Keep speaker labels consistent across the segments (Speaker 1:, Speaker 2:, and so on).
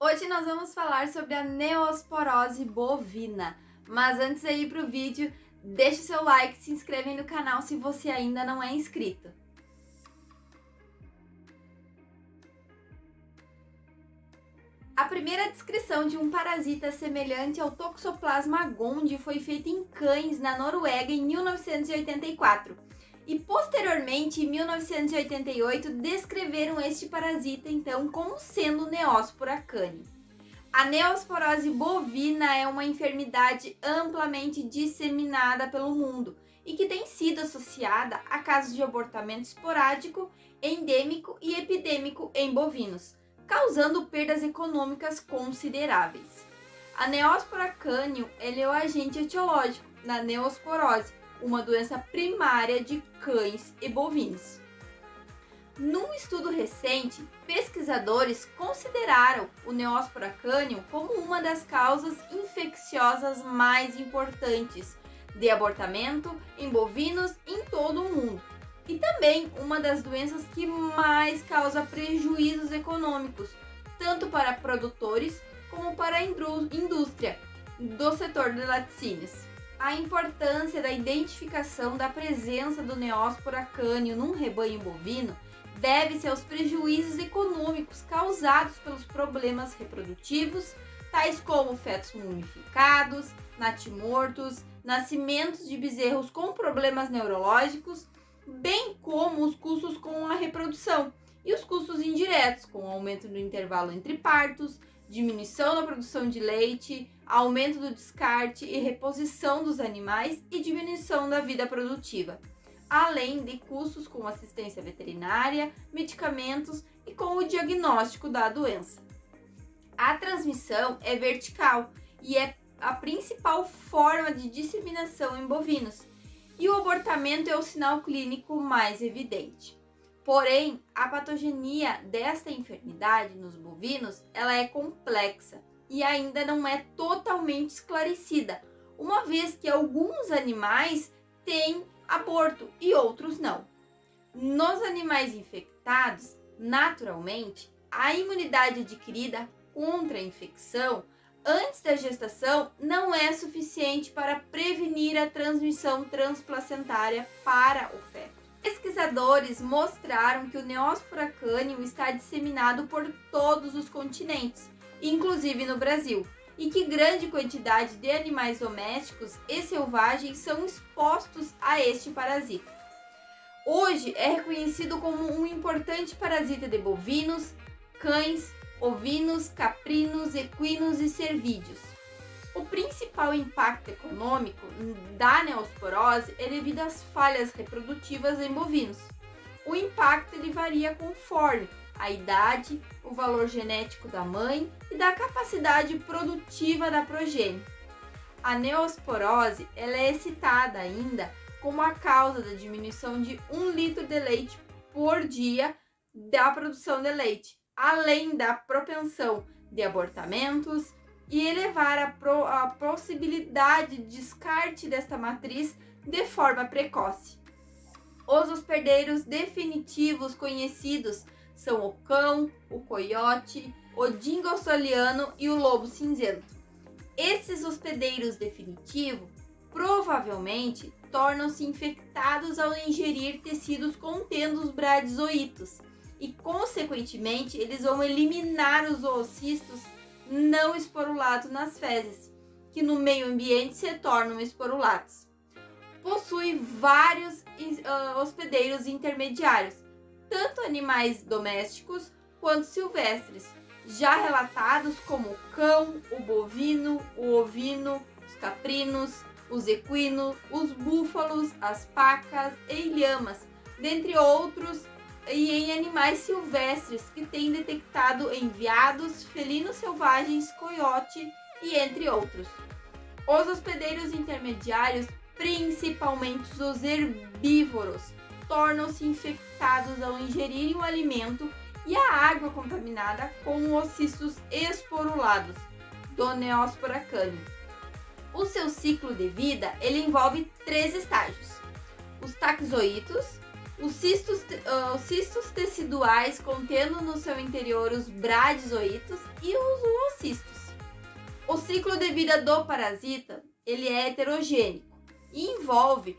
Speaker 1: Hoje nós vamos falar sobre a neosporose bovina, mas antes de ir para o vídeo, deixe seu like, se inscreve no canal se você ainda não é inscrito. A primeira descrição de um parasita semelhante ao Toxoplasma gondii foi feita em cães na Noruega em 1984 e posteriormente em 1988 descreveram este parasita então como sendo Neospora cani. A neosporose bovina é uma enfermidade amplamente disseminada pelo mundo e que tem sido associada a casos de abortamento esporádico, endêmico e epidêmico em bovinos, causando perdas econômicas consideráveis. A Neospora cani é o agente etiológico da neosporose, uma doença primária de cães e bovinos. Num estudo recente, pesquisadores consideraram o Neospora cani como uma das causas infecciosas mais importantes de abortamento em bovinos em todo o mundo e também uma das doenças que mais causa prejuízos econômicos, tanto para produtores como para a indústria do setor de laticínios. A importância da identificação da presença do Neospora cani num rebanho bovino deve-se aos prejuízos econômicos causados pelos problemas reprodutivos, tais como fetos mumificados, natimortos, nascimentos de bezerros com problemas neurológicos, bem como os custos com a reprodução e os custos indiretos, com o aumento do intervalo entre partos, diminuição na produção de leite, aumento do descarte e reposição dos animais e diminuição da vida produtiva, além de custos com assistência veterinária, medicamentos e com o diagnóstico da doença. A transmissão é vertical e é a principal forma de disseminação em bovinos, e o abortamento é o sinal clínico mais evidente. Porém, a patogenia desta enfermidade nos bovinos, ela é complexa e ainda não é totalmente esclarecida, uma vez que alguns animais têm aborto e outros não. Nos animais infectados, naturalmente, a imunidade adquirida contra a infecção antes da gestação não é suficiente para prevenir a transmissão transplacentária para o feto. Pesquisadores mostraram que o Neospora cani está disseminado por todos os continentes, inclusive no Brasil, e que grande quantidade de animais domésticos e selvagens são expostos a este parasita. Hoje é reconhecido como um importante parasita de bovinos, cães, ovinos, caprinos, equinos e cervídeos. O principal impacto econômico da neosporose é devido às falhas reprodutivas em bovinos. O impacto ele varia conforme a idade, o valor genético da mãe e da capacidade produtiva da progênie. A neosporose ela é citada ainda como a causa da diminuição de 1 litro de leite por dia da produção de leite, além da propensão de abortamentos e elevar a possibilidade de descarte desta matriz de forma precoce. Os hospedeiros definitivos conhecidos são o cão, o coiote, o dingo australiano e o lobo cinzento. Esses hospedeiros definitivos provavelmente tornam-se infectados ao ingerir tecidos contendo os bradizoítos e, consequentemente, eles vão eliminar os oocistos não esporulados nas fezes, que no meio ambiente se tornam esporulados. Possui vários hospedeiros intermediários, tanto animais domésticos quanto silvestres, já relatados como o cão, o bovino, o ovino, os caprinos, os equinos, os búfalos, as pacas e lhamas, dentre outros, e em animais silvestres que têm detectado em veados, felinos selvagens, coiote e entre outros. Os hospedeiros intermediários, principalmente os herbívoros, tornam-se infectados ao ingerirem o alimento e a água contaminada com os cistos esporulados do Neospora cani. O seu ciclo de vida ele envolve 3 estágios: os taxoítos, Os cistos teciduais contendo no seu interior os bradizoítos e os oocistos. O ciclo de vida do parasita ele é heterogênico e envolve,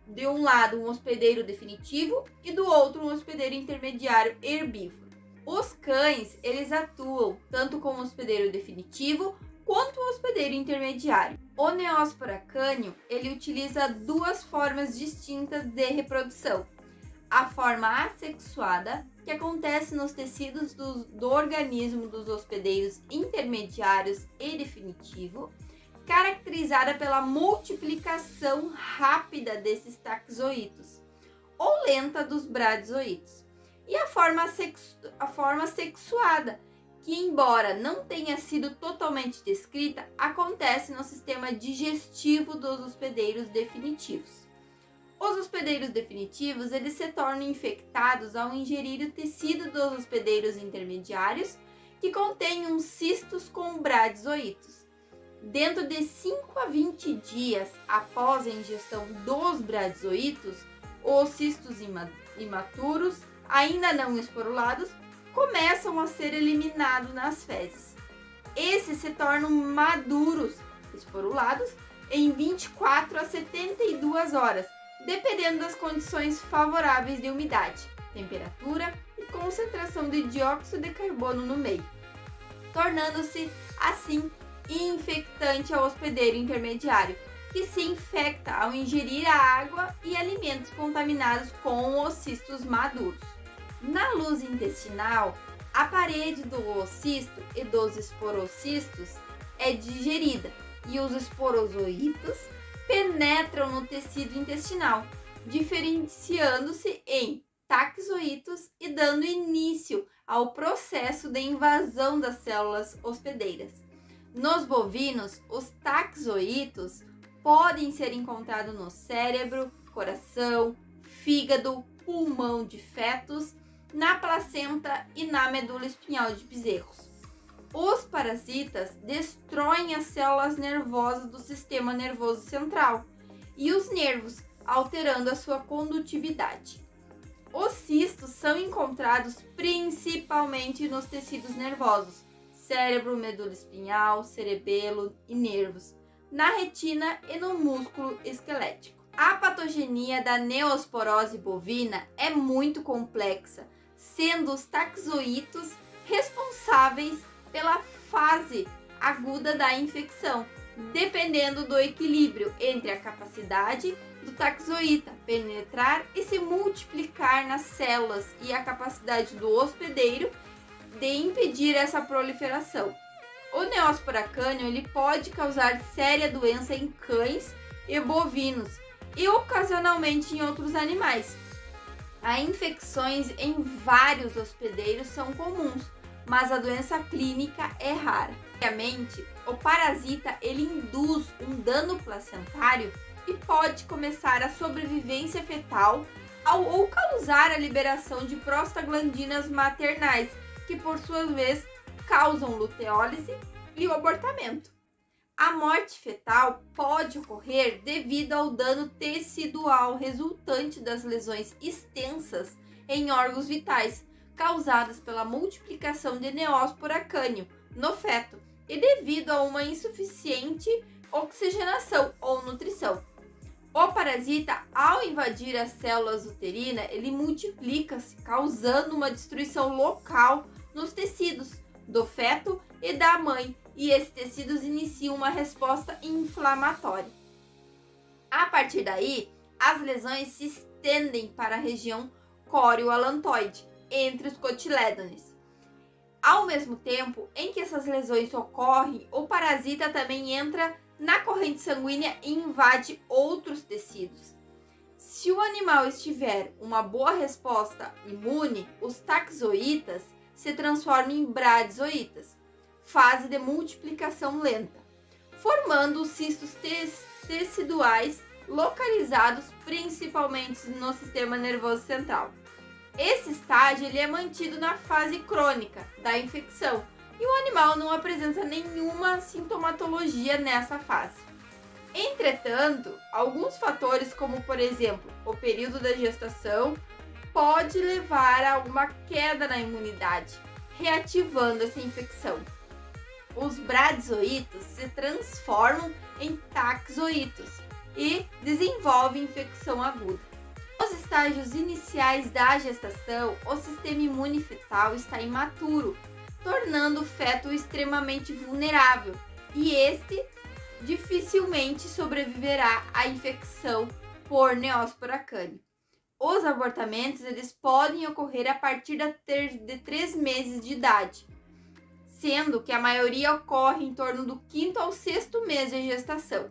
Speaker 1: de um lado, um hospedeiro definitivo e do outro, um hospedeiro intermediário herbívoro. Os cães eles atuam tanto como hospedeiro definitivo quanto hospedeiro intermediário. O Neospora cânio ele utiliza duas formas distintas de reprodução. A forma assexuada, que acontece nos tecidos do organismo dos hospedeiros intermediários e definitivo, caracterizada pela multiplicação rápida desses taxoítos, ou lenta dos bradizoítos. E a forma sexuada, que embora não tenha sido totalmente descrita, acontece no sistema digestivo dos hospedeiros definitivos. Os hospedeiros definitivos eles se tornam infectados ao ingerir o tecido dos hospedeiros intermediários, que contém uns cistos com bradizoítos. Dentro de 5 a 20 dias após a ingestão dos bradizoítos, os cistos imaturos, ainda não esporulados, começam a ser eliminados nas fezes. Esses se tornam maduros, esporulados, em 24 a 72 horas, dependendo das condições favoráveis de umidade, temperatura e concentração de dióxido de carbono no meio, tornando-se, assim, infectante ao hospedeiro intermediário, que se infecta ao ingerir a água e alimentos contaminados com os cistos maduros. Na luz intestinal, a parede do oocisto e dos esporocistos é digerida e os esporozoítos penetram no tecido intestinal, diferenciando-se em taxoítos e dando início ao processo de invasão das células hospedeiras. Nos bovinos, os taxoítos podem ser encontrados no cérebro, coração, fígado, pulmão de fetos, na placenta e na medula espinhal de bezerros. Os parasitas destroem as células nervosas do sistema nervoso central e os nervos, alterando a sua condutividade. Os cistos são encontrados principalmente nos tecidos nervosos, cérebro, medula espinhal, cerebelo e nervos, na retina e no músculo esquelético. A patogenia da neosporose bovina é muito complexa, sendo os taxoítos responsáveis pela fase aguda da infecção, dependendo do equilíbrio entre a capacidade do taxoíta penetrar e se multiplicar nas células e a capacidade do hospedeiro de impedir essa proliferação. O Neospora cânio ele pode causar séria doença em cães e bovinos e ocasionalmente em outros animais. As infecções em vários hospedeiros são comuns, mas a doença clínica é rara. Obviamente, o parasita ele induz um dano placentário e pode começar a sobrevivência fetal ou causar a liberação de prostaglandinas maternais, que por sua vez causam luteólise e o abortamento. A morte fetal pode ocorrer devido ao dano tecidual resultante das lesões extensas em órgãos vitais, causadas pela multiplicação de Neospora cânio no feto e devido a uma insuficiente oxigenação ou nutrição. O parasita, ao invadir as células uterinas, ele multiplica-se, causando uma destruição local nos tecidos do feto e da mãe, e esses tecidos iniciam uma resposta inflamatória. A partir daí, as lesões se estendem para a região córeo-alantoide, entre os cotilédones. Ao mesmo tempo em que essas lesões ocorrem, o parasita também entra na corrente sanguínea e invade outros tecidos. Se o animal estiver uma boa resposta imune, os taxoítas se transformam em bradizoítas, fase de multiplicação lenta, formando os cistos teciduais localizados principalmente no sistema nervoso central. Esse estágio ele é mantido na fase crônica da infecção e o animal não apresenta nenhuma sintomatologia nessa fase. Entretanto, alguns fatores como, por exemplo, o período da gestação, pode levar a uma queda na imunidade, reativando essa infecção. Os bradizoítos se transformam em taxoítos e desenvolvem infecção aguda. Nos estágios iniciais da gestação, o sistema imune fetal está imaturo, tornando o feto extremamente vulnerável, e este dificilmente sobreviverá à infecção por Neospora cani. Os abortamentos eles podem ocorrer a partir de 3 meses de idade, sendo que a maioria ocorre em torno do 5º ao 6º mês de gestação.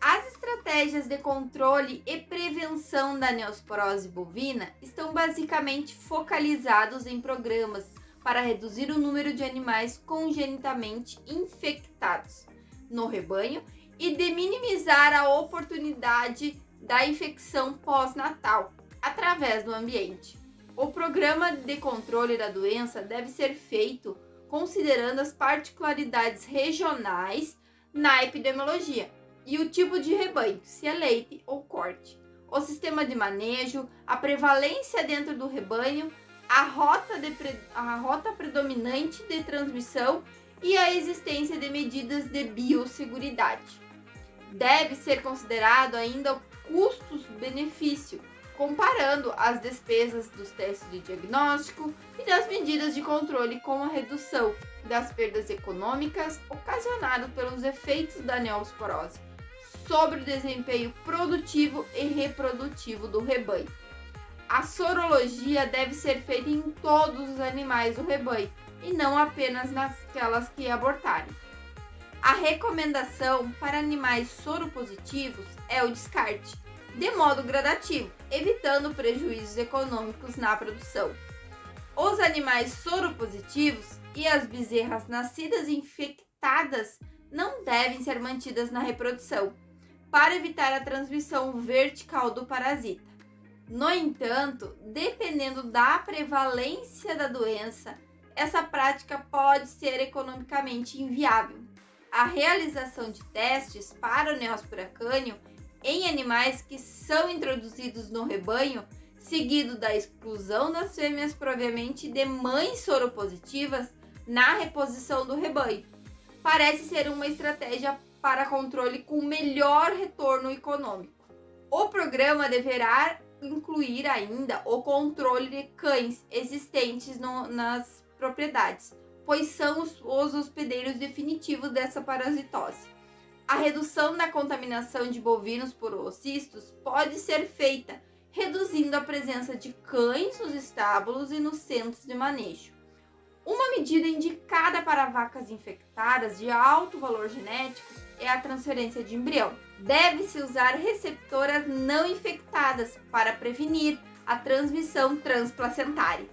Speaker 1: As estratégias de controle e prevenção da neosporose bovina estão basicamente focalizados em programas para reduzir o número de animais congenitamente infectados no rebanho e de minimizar a oportunidade da infecção pós-natal através do ambiente. O programa de controle da doença deve ser feito considerando as particularidades regionais na epidemiologia e o tipo de rebanho, se é leite ou corte, o sistema de manejo, a prevalência dentro do rebanho, a rota predominante de transmissão e a existência de medidas de biosseguridade. Deve ser considerado ainda o custo-benefício, comparando as despesas dos testes de diagnóstico e das medidas de controle com a redução das perdas econômicas ocasionadas pelos efeitos da neosporose sobre o desempenho produtivo e reprodutivo do rebanho. A sorologia deve ser feita em todos os animais do rebanho e não apenas naquelas que abortarem. A recomendação para animais soropositivos é o descarte, de modo gradativo, evitando prejuízos econômicos na produção. Os animais soropositivos e as bezerras nascidas infectadas não devem ser mantidas na reprodução, para evitar a transmissão vertical do parasita. No entanto, dependendo da prevalência da doença, essa prática pode ser economicamente inviável. A realização de testes para o Neospora cani em animais que são introduzidos no rebanho, seguido da exclusão das fêmeas provavelmente de mães soropositivas na reposição do rebanho, parece ser uma estratégia para controle com melhor retorno econômico. O programa deverá incluir ainda o controle de cães existentes nas propriedades, pois são os hospedeiros definitivos dessa parasitose. A redução da contaminação de bovinos por oocistos pode ser feita reduzindo a presença de cães nos estábulos e nos centros de manejo. Uma medida indicada para vacas infectadas de alto valor genético é a transferência de embrião. Deve-se usar receptoras não infectadas para prevenir a transmissão transplacentária.